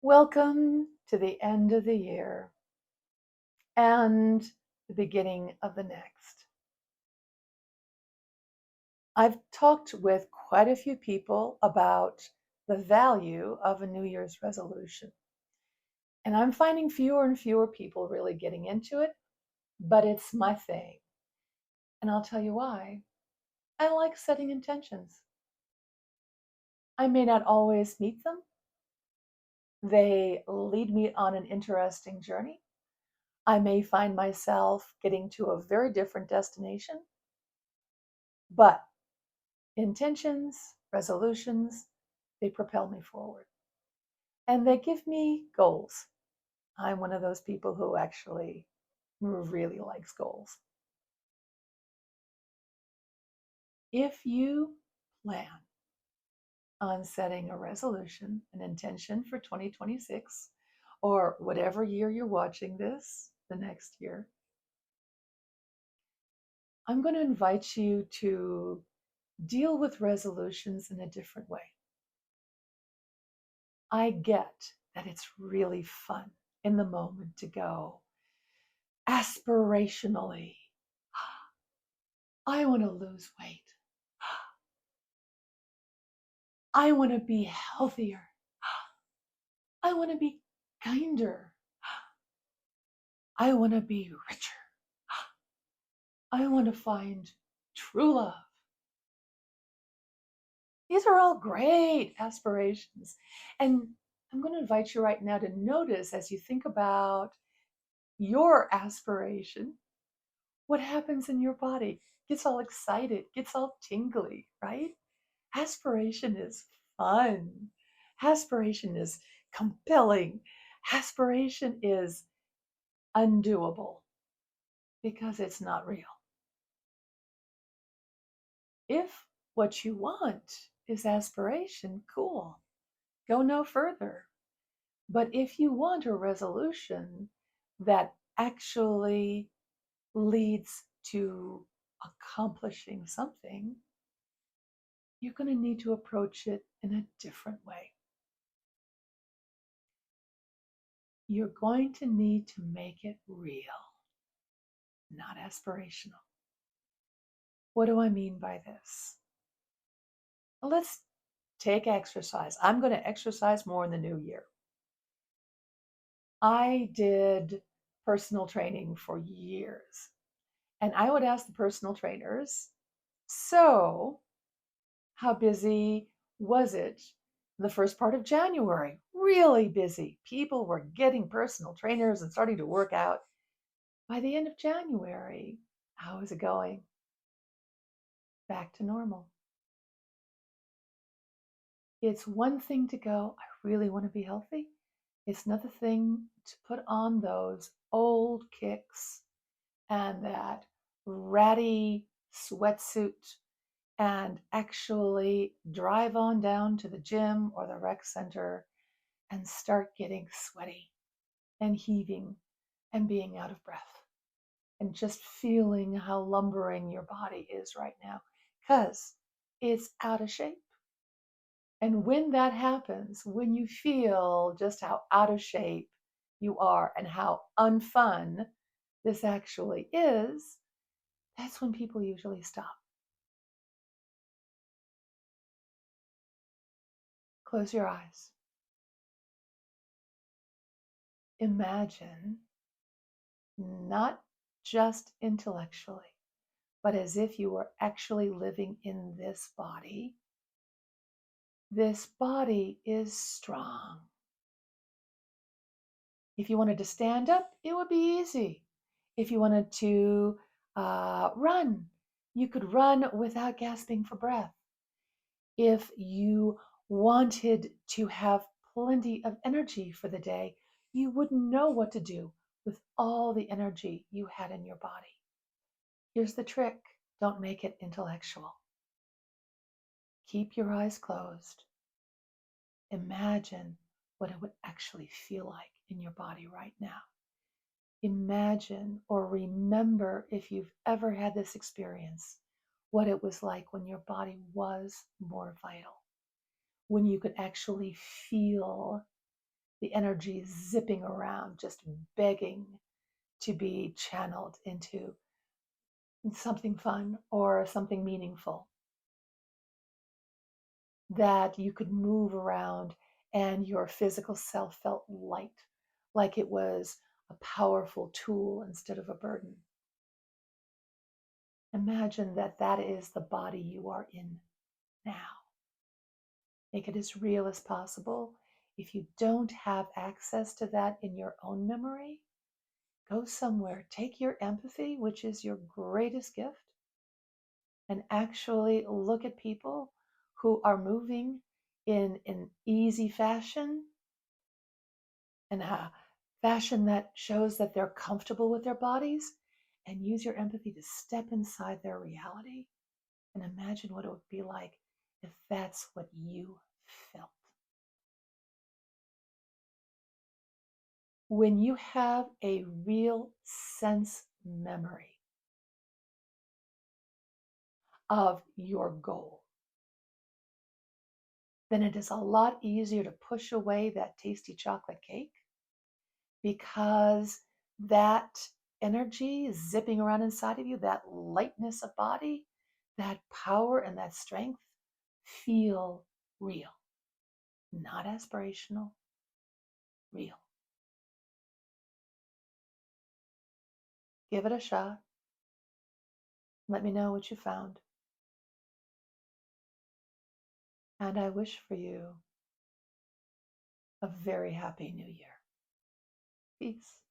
Welcome to the end of the year and the beginning of the next. I've talked with quite a few people about the value of a New Year's resolution. And I'm finding fewer and fewer people really getting into it, but it's my thing. And I'll tell you why. I like setting intentions. I may not always meet them. They lead me on an interesting journey. I may find myself getting to a very different destination, but intentions, resolutions, they propel me forward. And they give me goals. I'm one of those people who actually really likes goals. If you plan on setting a resolution, an intention for 2026, or whatever year you're watching this, the next year, I'm going to invite you to deal with resolutions in a different way. I get that it's really fun in the moment to go aspirationally. I want to lose weight. I want to be healthier. I want to be kinder. I want to be richer. I want to find true love. These are all great aspirations. And I'm going to invite you right now to notice as you think about your aspiration, what happens in your body. Gets all excited, gets all tingly, right? Aspiration is fun. Aspiration is compelling. Aspiration is undoable because it's not real. If what you want is aspiration, cool. Go no further. But if you want a resolution that actually leads to accomplishing something, you're going to need to approach it in a different way. You're going to need to make it real, not aspirational. What do I mean by this? Well, let's take exercise. I'm going to exercise more in the new year. I did personal training for years, and I would ask the personal trainers, so how busy was it the first part of January? Really busy. People were getting personal trainers and starting to work out. By the end of January, how is it going? Back to normal. It's one thing to go, I really want to be healthy. It's another thing to put on those old kicks and that ratty sweatsuit and actually drive on down to the gym or the rec center and start getting sweaty and heaving and being out of breath and just feeling how lumbering your body is right now because it's out of shape. And when that happens, when you feel just how out of shape you are and how unfun this actually is, that's when people usually stop. Close your eyes. Imagine, not just intellectually, but as if you were actually living in this body. This body is strong. If you wanted to stand up, it would be easy. If you wanted to run, you could run without gasping for breath. If you wanted to have plenty of energy for the day, you wouldn't know what to do with all the energy you had in your body. Here's the trick. Don't make it intellectual. Keep your eyes closed. Imagine what it would actually feel like in your body right now. Imagine or remember, if you've ever had this experience, what it was like when your body was more vital, when you could actually feel the energy zipping around, just begging to be channeled into something fun or something meaningful, that you could move around and your physical self felt light, like it was a powerful tool instead of a burden. Imagine that that is the body you are in now. Make it as real as possible. If you don't have access to that in your own memory, go somewhere, take your empathy, which is your greatest gift, and actually look at people who are moving in an easy fashion and a fashion that shows that they're comfortable with their bodies, and use your empathy to step inside their reality and imagine what it would be like if that's what you felt. When you have a real sense memory of your goal, then it is a lot easier to push away that tasty chocolate cake, because that energy is zipping around inside of you, that lightness of body, that power and that strength feel real, not aspirational, real. Give it a shot. Let me know what you found. And I wish for you a very happy new year. Peace.